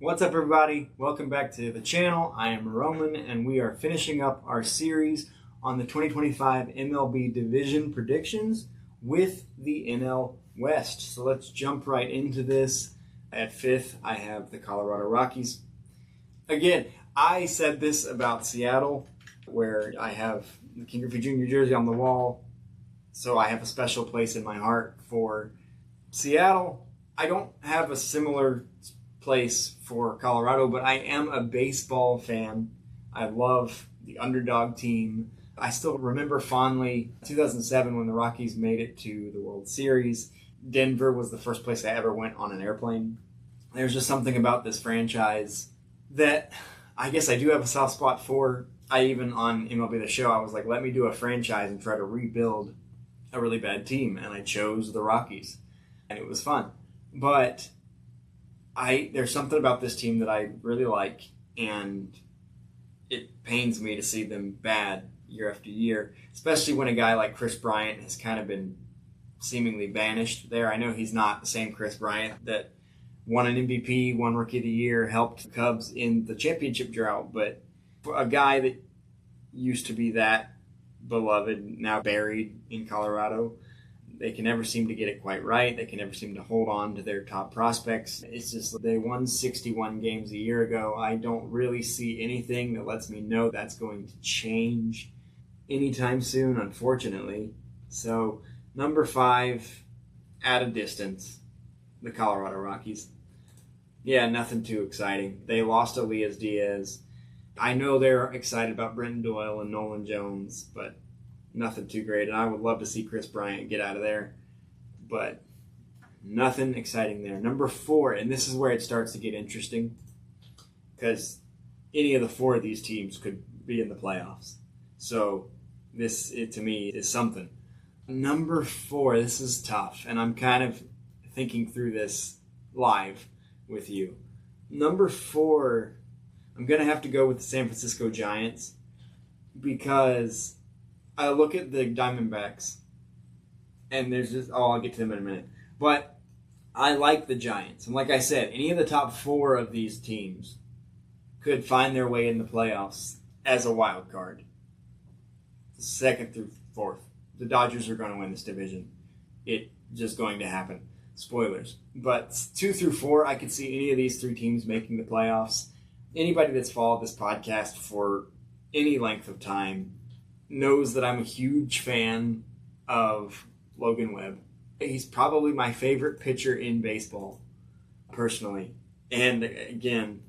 What's up, everybody? Welcome back to the channel. I am Roman, and we are finishing up our series on the 2025 MLB Division predictions with the NL West. So let's jump right into this. At fifth, I have the Colorado Rockies. Again, I said this about Seattle, where I have the King Griffey Jr. jersey on the wall, so I have a special place in my heart for Seattle. I don't have a similar place for Colorado, but I am a baseball fan. I love the underdog team. I still remember fondly 2007 when the Rockies made it to the World Series. Denver was the first place I ever went on an airplane. There's just something about this franchise that I guess I do have a soft spot for. I even on MLB The Show, I was like, let me do a franchise and try to rebuild a really bad team. And I chose the Rockies. And it was fun. But there's something about this team that I really like, and it pains me to see them bad year after year, especially when a guy like Kris Bryant has kind of been seemingly banished there. I know he's not the same Kris Bryant that won an MVP, won Rookie of the Year, helped the Cubs in the championship drought, but for a guy that used to be that beloved, now buried in Colorado, they can never seem to get it quite right. They can never seem to hold on to their top prospects. It's just they won 61 games a year ago. I don't really see anything that lets me know that's going to change anytime soon, unfortunately. So, number 5, at a distance, the Colorado Rockies. Yeah, nothing too exciting. They lost Elias Diaz. I know they're excited about Brenton Doyle and Nolan Jones, but nothing too great, and I would love to see Kris Bryant get out of there, but nothing exciting there. Number 4, and this is where it starts to get interesting, because any of the 4 of these teams could be in the playoffs. So this, to me, is something. Number 4, this is tough, and I'm kind of thinking through this live with you. Number 4, I'm going to have to go with the San Francisco Giants, because I look at the Diamondbacks, and there's just, I'll get to them in a minute. But I like the Giants. And like I said, any of the top 4 of these teams could find their way in the playoffs as a wild card. 2nd through 4th. The Dodgers are going to win this division. It's just going to happen. Spoilers. But 2 through 4, I could see any of these 3 teams making the playoffs. Anybody that's followed this podcast for any length of time knows that I'm a huge fan of Logan Webb. He's probably my favorite pitcher in baseball, personally. And again,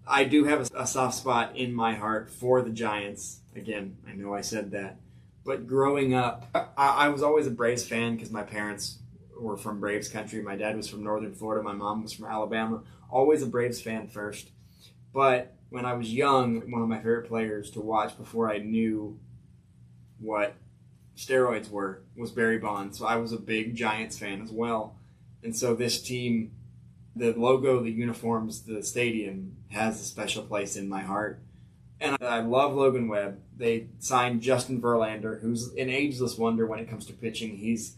I do have a soft spot in my heart for the Giants. Again, I know I said that. But growing up, I was always a Braves fan because my parents were from Braves country. My dad was from northern Florida. My mom was from Alabama. Always a Braves fan first. But when I was young, one of my favorite players to watch before I knew what steroids were was Barry Bonds. So I was a big Giants fan as well. And so this team, the logo, the uniforms, the stadium has a special place in my heart. And I love Logan Webb. They signed Justin Verlander, who's an ageless wonder when it comes to pitching. He's,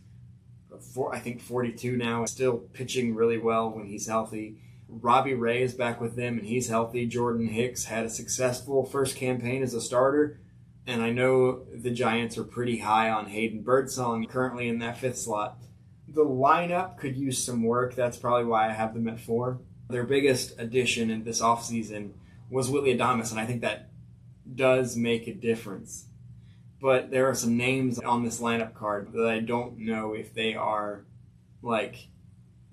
I think, 42 now, still pitching really well when he's healthy. Robbie Ray is back with them, and he's healthy. Jordan Hicks had a successful first campaign as a starter. And I know the Giants are pretty high on Hayden Birdsong, currently in that 5th slot. The lineup could use some work. That's probably why I have them at 4. Their biggest addition in this offseason was Willy Adames, and I think that does make a difference. But there are some names on this lineup card that I don't know if they are like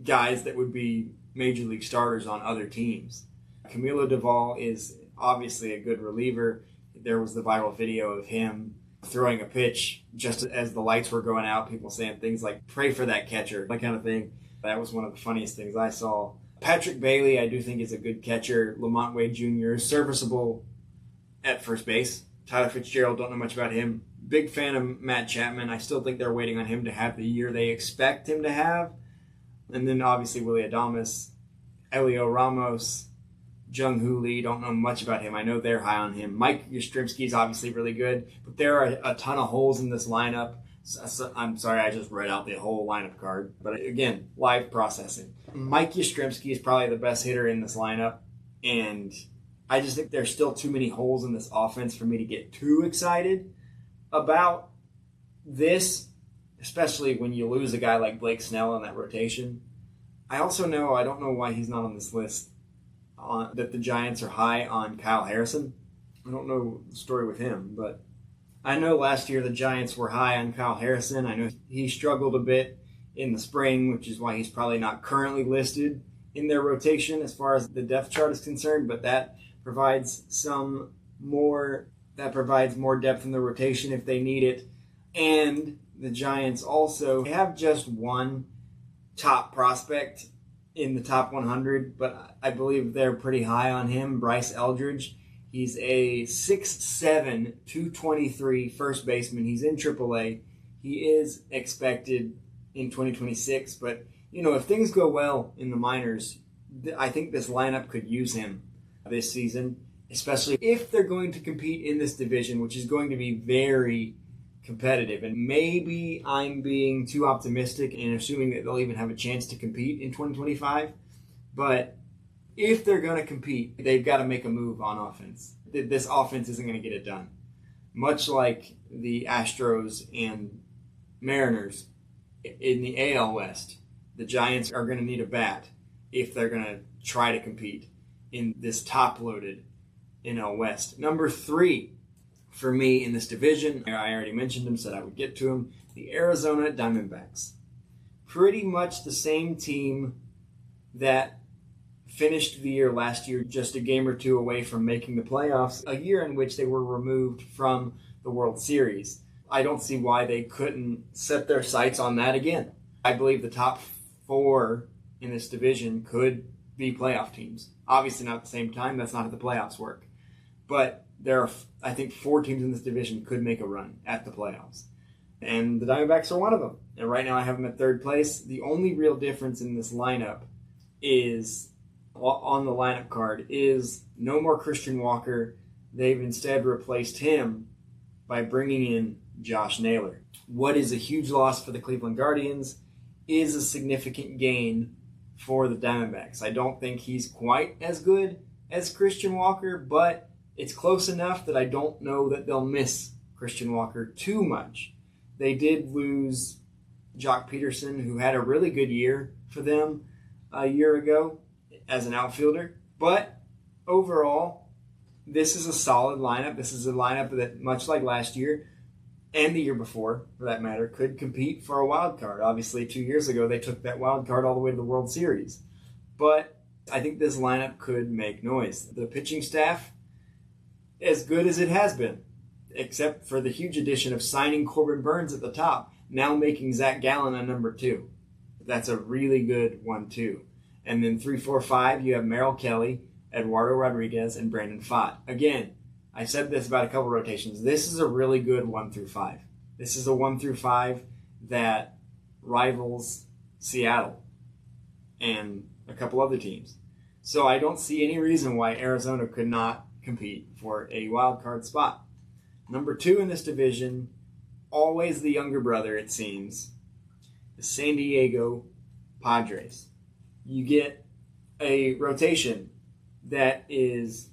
guys that would be major league starters on other teams. Camilo Doval is obviously a good reliever. There was the viral video of him throwing a pitch just as the lights were going out, people saying things like, pray for that catcher, that kind of thing. That was one of the funniest things I saw. Patrick Bailey, I do think, is a good catcher. Lamont Wade Jr. is serviceable at first base. Tyler Fitzgerald, don't know much about him. Big fan of Matt Chapman. I still think they're waiting on him to have the year they expect him to have. And then obviously Willy Adames, Elio Ramos, Jung-Hoo Lee, don't know much about him. I know they're high on him. Mike Yastrzemski is obviously really good, but there are a ton of holes in this lineup. So, I'm sorry, I just read out the whole lineup card. But again, live processing. Mike Yastrzemski is probably the best hitter in this lineup. And I just think there's still too many holes in this offense for me to get too excited about this, especially when you lose a guy like Blake Snell in that rotation. I don't know why he's not on this list, that the Giants are high on Kyle Harrison. I don't know the story with him, but I know last year the Giants were high on Kyle Harrison. I know he struggled a bit in the spring, which is why he's probably not currently listed in their rotation as far as the depth chart is concerned, but that provides more depth in the rotation if they need it. And the Giants also have just one top prospect in the top 100, but I believe they're pretty high on him, Bryce Eldridge. He's a 6'7", 223 first baseman. He's in AAA. He is expected in 2026, but if things go well in the minors, I think this lineup could use him this season, especially if they're going to compete in this division, which is going to be very competitive. And maybe I'm being too optimistic in assuming that they'll even have a chance to compete in 2025. But if they're going to compete, they've got to make a move on offense. This offense isn't going to get it done. Much like the Astros and Mariners in the AL West, the Giants are going to need a bat if they're going to try to compete in this top-loaded NL West. Number 3 for me in this division, I already mentioned him, said I would get to him, the Arizona Diamondbacks. Pretty much the same team that finished the year last year just a game or two away from making the playoffs, a year in which they were removed from the World Series. I don't see why they couldn't set their sights on that again. I believe the top 4 in this division could be playoff teams. Obviously not at the same time, that's not how the playoffs work. But there are, I think, 4 teams in this division could make a run at the playoffs. And the Diamondbacks are one of them. And right now I have them at 3rd place. The only real difference in this lineup is, on the lineup card, is no more Christian Walker. They've instead replaced him by bringing in Josh Naylor. What is a huge loss for the Cleveland Guardians is a significant gain for the Diamondbacks. I don't think he's quite as good as Christian Walker, but it's close enough that I don't know that they'll miss Christian Walker too much. They did lose Jock Peterson, who had a really good year for them a year ago as an outfielder. But overall, this is a solid lineup. This is a lineup that, much like last year, and the year before, for that matter, could compete for a wild card. Obviously, 2 years ago, they took that wild card all the way to the World Series. But I think this lineup could make noise. The pitching staff, as good as it has been, except for the huge addition of signing Corbin Burns at the top, now making Zach Gallen a number 2. That's a really good 1-2. And then 3, 4, 5, you have Merrill Kelly, Eduardo Rodriguez, and Brandon Pfaadt. Again, I said this about a couple rotations. This is a really good 1 through 5. This is a 1 through 5 that rivals Seattle and a couple other teams. So I don't see any reason why Arizona could not compete for a wild card spot. Number 2 in this division, always the younger brother, it seems, the San Diego Padres. You get a rotation that includes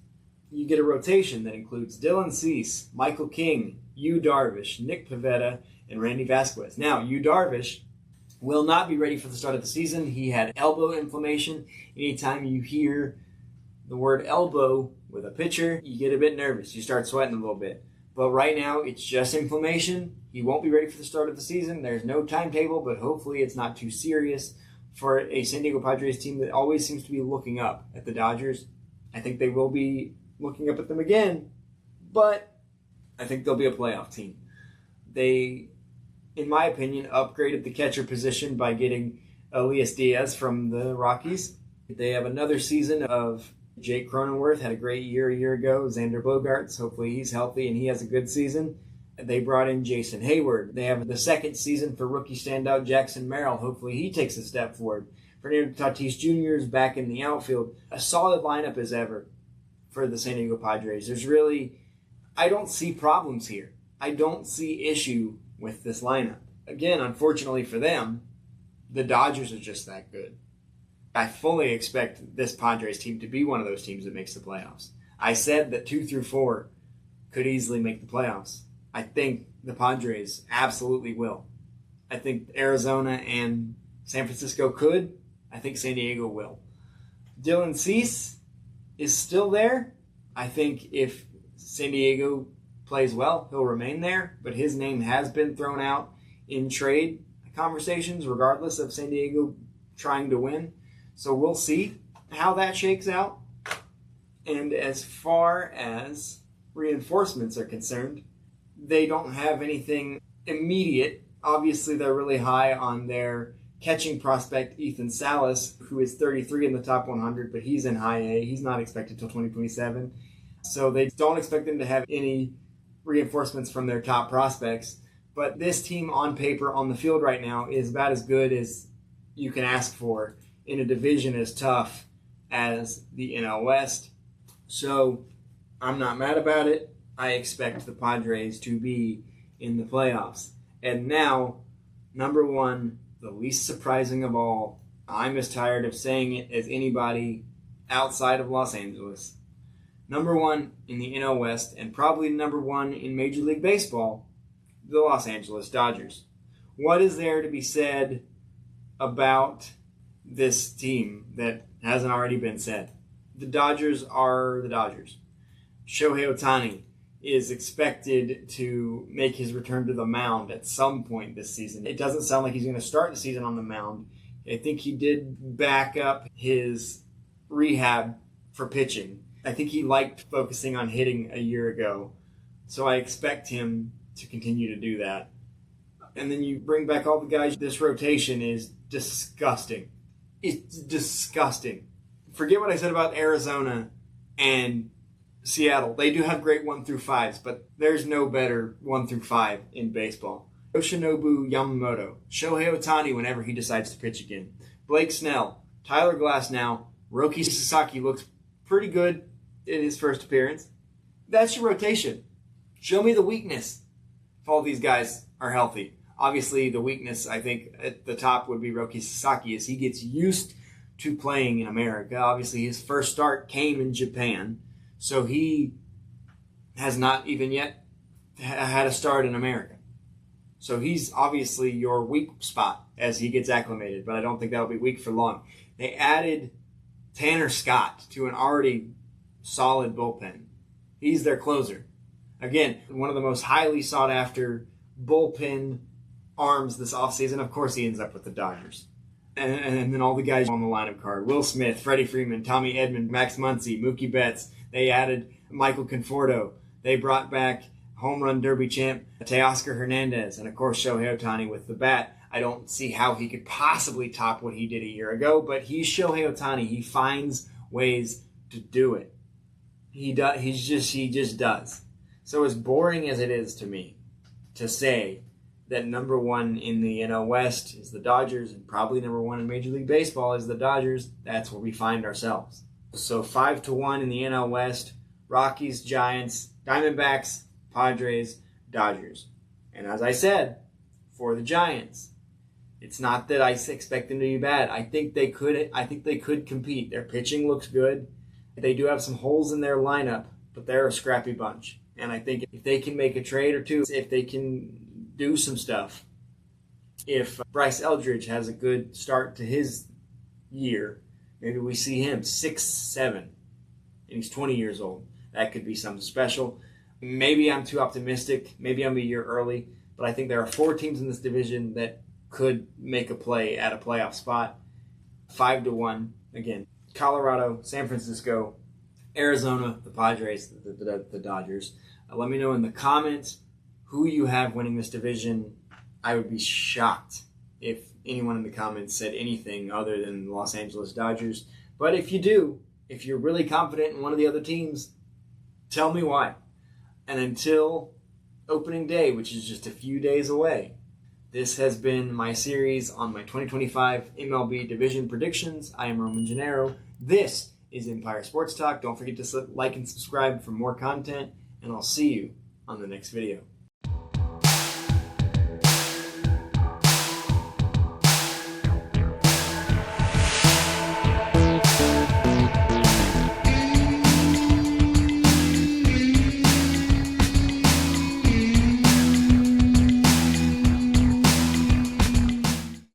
Dylan Cease, Michael King, Yu Darvish, Nick Pivetta, and Randy Vasquez. Now, Yu Darvish will not be ready for the start of the season. He had elbow inflammation. Anytime you hear the word elbow with a pitcher, you get a bit nervous. You start sweating a little bit. But right now, it's just inflammation. He won't be ready for the start of the season. There's no timetable, but hopefully it's not too serious for a San Diego Padres team that always seems to be looking up at the Dodgers. I think they will be looking up at them again, but I think they'll be a playoff team. They, in my opinion, upgraded the catcher position by getting Elias Diaz from the Rockies. They have another season of Jake Cronenworth, had a great year a year ago. Xander Bogaerts, hopefully he's healthy and he has a good season. They brought in Jason Hayward. They have the second season for rookie standout Jackson Merrill. Hopefully he takes a step forward. Fernando Tatis Jr. is back in the outfield. A solid lineup as ever for the San Diego Padres. I don't see problems here. I don't see issue with this lineup. Again, unfortunately for them, the Dodgers are just that good. I fully expect this Padres team to be one of those teams that makes the playoffs. I said that 2 through 4 could easily make the playoffs. I think the Padres absolutely will. I think Arizona and San Francisco could. I think San Diego will. Dylan Cease is still there. I think if San Diego plays well, he'll remain there. But his name has been thrown out in trade conversations, regardless of San Diego trying to win. So we'll see how that shakes out. And as far as reinforcements are concerned, they don't have anything immediate. Obviously, they're really high on their catching prospect, Ethan Salas, who is 33 in the top 100, but he's in high A. He's not expected till 2027. So they don't expect them to have any reinforcements from their top prospects. But this team on paper, on the field right now, is about as good as you can ask for in a division as tough as the NL West. So I'm not mad about it. I expect the Padres to be in the playoffs. And now, number one, the least surprising of all, I'm as tired of saying it as anybody outside of Los Angeles. Number one in the NL West, and probably number one in Major League Baseball, the Los Angeles Dodgers. What is there to be said about this team that hasn't already been said? The Dodgers are the Dodgers. Shohei Ohtani is expected to make his return to the mound at some point this season. It doesn't sound like he's going to start the season on the mound. I think he did back up his rehab for pitching. I think he liked focusing on hitting a year ago. So I expect him to continue to do that. And then you bring back all the guys. This rotation is disgusting. It's disgusting. Forget what I said about Arizona and Seattle. They do have great 1 through 5s, but there's no better 1 through 5 in baseball. Yoshinobu Yamamoto, Shohei Ohtani whenever he decides to pitch again, Blake Snell, Tyler Glasnow, Roki Sasaki looks pretty good in his first appearance. That's your rotation. Show me the weakness if all these guys are healthy. Obviously, the weakness, I think, at the top would be Roki Sasaki as he gets used to playing in America. Obviously, his first start came in Japan, so he has not even yet had a start in America. So he's obviously your weak spot as he gets acclimated, but I don't think that'll be weak for long. They added Tanner Scott to an already solid bullpen. He's their closer. Again, one of the most highly sought-after bullpen arms this offseason. Of course, he ends up with the Dodgers. And then all the guys on the lineup card. Will Smith, Freddie Freeman, Tommy Edman, Max Muncy, Mookie Betts. They added Michael Conforto. They brought back home run derby champ Teoscar Hernandez. And, of course, Shohei Ohtani with the bat. I don't see how he could possibly top what he did a year ago, but he's Shohei Ohtani. He finds ways to do it. He just does. So as boring as it is to me to say that number one in the NL West is the Dodgers and probably number one in Major League Baseball is the Dodgers, that's where we find ourselves. So 5-1 in the NL West, Rockies, Giants, Diamondbacks, Padres, Dodgers. And as I said, for the Giants, it's not that I expect them to be bad. I think they could compete. Their pitching looks good. They do have some holes in their lineup, but they're a scrappy bunch. And I think if they can make a trade or two, if they can do some stuff, if Bryce Eldridge has a good start to his year, maybe we see him 6-7, and he's 20 years old. That could be something special. Maybe I'm too optimistic. Maybe I'm a year early. But I think there are 4 teams in this division that could make a play at a playoff spot. 5-1. Again, Colorado, San Francisco, Arizona, the Padres, the Dodgers. Let me know in the comments who you have winning this division. I would be shocked if anyone in the comments said anything other than the Los Angeles Dodgers. But if you do, if you're really confident in one of the other teams, tell me why. And until opening day, which is just a few days away, this has been my series on my 2025 MLB division predictions. I am Roman Gennaro. This is Empire Sports Talk. Don't forget to like and subscribe for more content, and I'll see you on the next video.